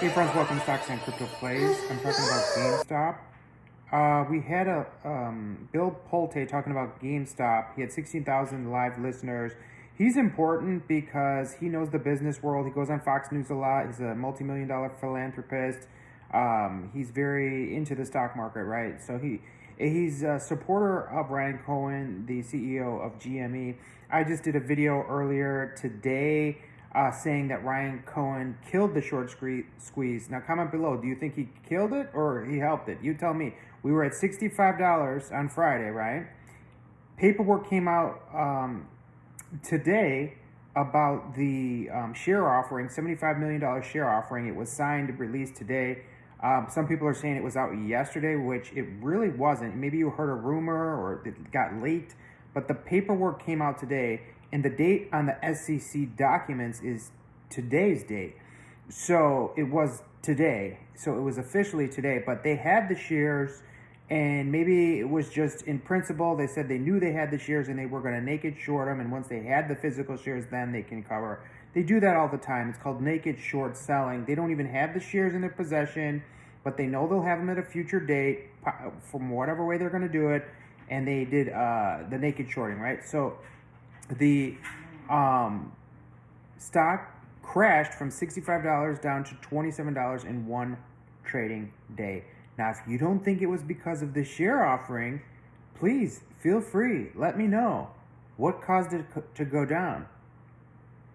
Hey friends, welcome to Stocks and Crypto Plays. I'm talking about GameStop. We had a Bill Pulte talking about GameStop. He had 16,000 live listeners. He's important because he knows the business world. He goes on Fox News a lot. He's a multi-million-dollar philanthropist. He's very into the stock market, right? So he's a supporter of Ryan Cohen, the CEO of GME. I just did a video earlier today saying that Ryan Cohen killed the short squeeze. Now, comment below. Do you think he killed it or he helped it? You tell me. We were at $65 on Friday, right? Paperwork came out today about the share offering, $75 million share offering. It was signed and released today. Some people are saying it was out yesterday, which it really wasn't. Maybe you heard a rumor or it got leaked, but the paperwork came out today. And the date on the SEC documents is today's date. So it was today. So it was officially today. But they had the shares, and maybe it was just in principle. They said they knew they had the shares and they were going to naked short them. And once they had the physical shares, then they can cover. They do that all the time. It's called naked short selling. They don't even have the shares in their possession, but they know they'll have them at a future date from whatever way they're going to do it. And they did the naked shorting, right? So the stock crashed from $65 down to $27 in one trading day. Now, if you don't think it was because of the share offering, please feel free. Let me know what caused it to go down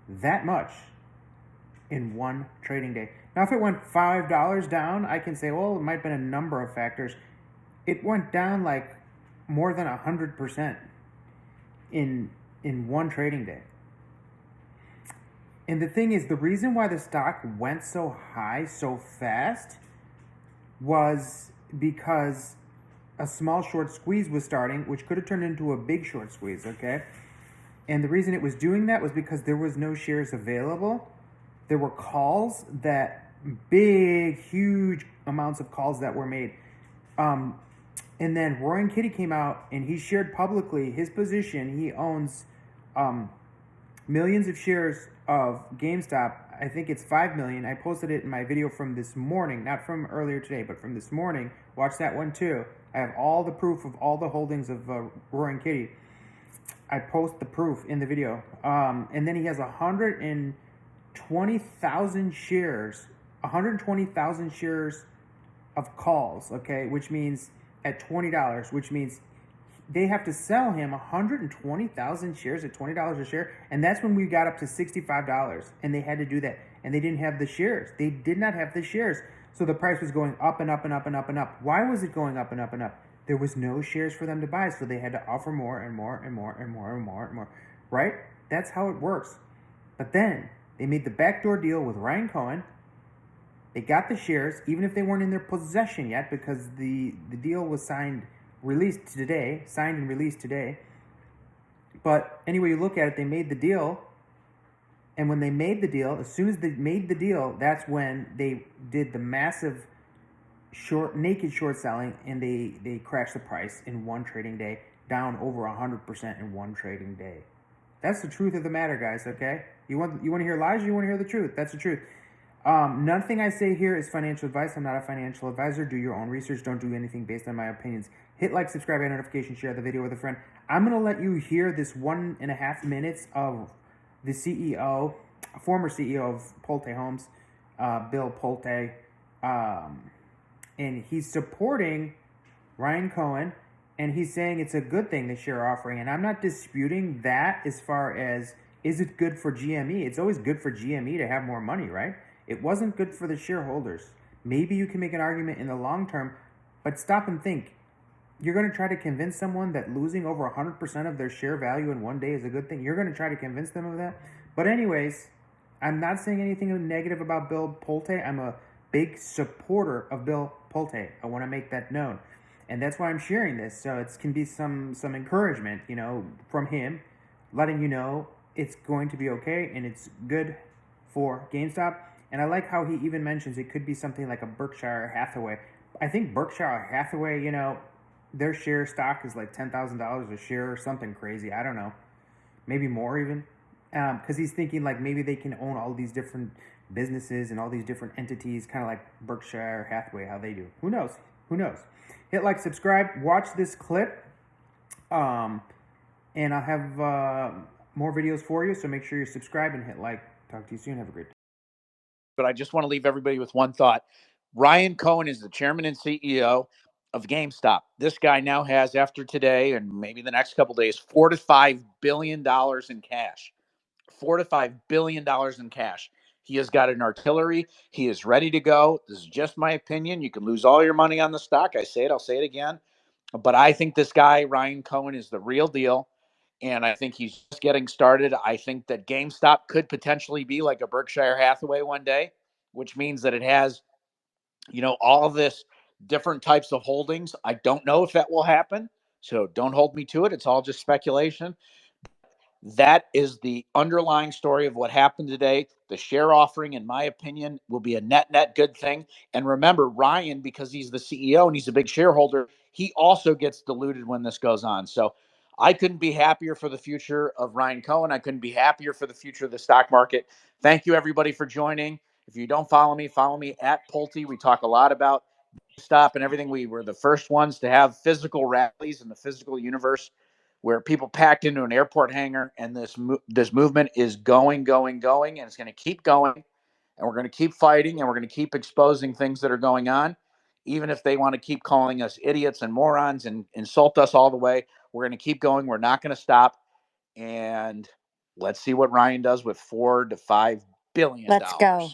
that much in one trading day. Now, if it went $5 down, I can say, well, it might have been a number of factors. It went down like more than 100% in one trading day. And the thing is, the reason why the stock went so high so fast was because a small short squeeze was starting, which could have turned into a big short squeeze, okay? And the reason it was doing that was because there was no shares available. There were calls big, huge amounts of calls that were made. And then Roaring Kitty came out and he shared publicly his position. He owns millions of shares of GameStop. I think it's 5 million. I posted it in my video from this morning, not from earlier today, but from this morning. Watch that one too. I have all the proof of all the holdings of Roaring Kitty. I post the proof in the video. And then he has 120,000 shares, 120,000 shares of calls, okay, which means at $20, which means they have to sell him 120,000 shares at $20 a share. And that's when we got up to $65. And they had to do that. And they didn't have the shares. They did not have the shares. So the price was going up and up and up and up and up. Why was it going up and up and up? There was no shares for them to buy. So they had to offer more and more and more and more and more and more. Right? That's how it works. But then they made the backdoor deal with Ryan Cohen. They got the shares, even if they weren't in their possession yet, because the deal was signed and released today. But anyway, you look at it, they made the deal. And when they made the deal, as soon as they made the deal, that's when they did the massive naked short selling, and they crashed the price in one trading day, down over 100% in one trading day. That's the truth of the matter, guys, okay? You want to hear lies, or you want to hear the truth? That's the truth. Nothing I say here is financial advice. I'm not a financial advisor. Do your own research. Don't do anything based on my opinions. Hit like, subscribe, and notification, share the video with a friend. I'm going to let you hear this 1.5 minutes of the CEO, former CEO of Pulte Homes, Bill Pulte, and he's supporting Ryan Cohen, and he's saying it's a good thing, the share offering. And I'm not disputing that as far as, is it good for GME? It's always good for GME to have more money, right? It wasn't good for the shareholders. Maybe you can make an argument in the long term, but stop and think. You're going to try to convince someone that losing over 100% of their share value in one day is a good thing? You're going to try to convince them of that? But anyways, I'm not saying anything negative about Bill Pulte. I'm a big supporter of Bill Pulte. I want to make that known. And that's why I'm sharing this. So it can be some encouragement, from him, letting you know it's going to be okay and it's good for GameStop. And I like how he even mentions it could be something like a Berkshire Hathaway. I think Berkshire Hathaway, their share stock is like $10,000 a share or something crazy. I don't know. Maybe more even. Because he's thinking like maybe they can own all these different businesses and all these different entities, kind of like Berkshire Hathaway, how they do. Who knows? Who knows? Hit like, subscribe, watch this clip, and I'll have more videos for you. So make sure you subscribe and hit like. Talk to you soon. Have a great day. But I just want to leave everybody with one thought. Ryan Cohen is the chairman and CEO of GameStop. This guy now has, after today and maybe the next couple of days, $4 to $5 billion in cash. $4 to $5 billion in cash. He has got an artillery. He is ready to go. This is just my opinion. You can lose all your money on the stock. I say it. I'll say it again. But I think this guy, Ryan Cohen, is the real deal. And I think he's just getting started. I think that GameStop could potentially be like a Berkshire Hathaway one day, which means that it has, all of this different types of holdings. I don't know if that will happen. So don't hold me to it. It's all just speculation. That is the underlying story of what happened today. The share offering, in my opinion, will be a net good thing. And remember, Ryan, because he's the CEO and he's a big shareholder, he also gets diluted when this goes on. So I couldn't be happier for the future of Ryan Cohen. I couldn't be happier for the future of the stock market. Thank you, everybody, for joining. If you don't follow me at PULTE. We talk a lot about stop and everything. We were the first ones to have physical rallies in the physical universe where people packed into an airport hangar, and this movement is going, and it's going to keep going, and we're going to keep fighting, and we're going to keep exposing things that are going on, even if they want to keep calling us idiots and morons and insult us all the way. We're going to keep going. We're not going to stop, and let's see what Ryan does with $4 to $5 billion. Let's go.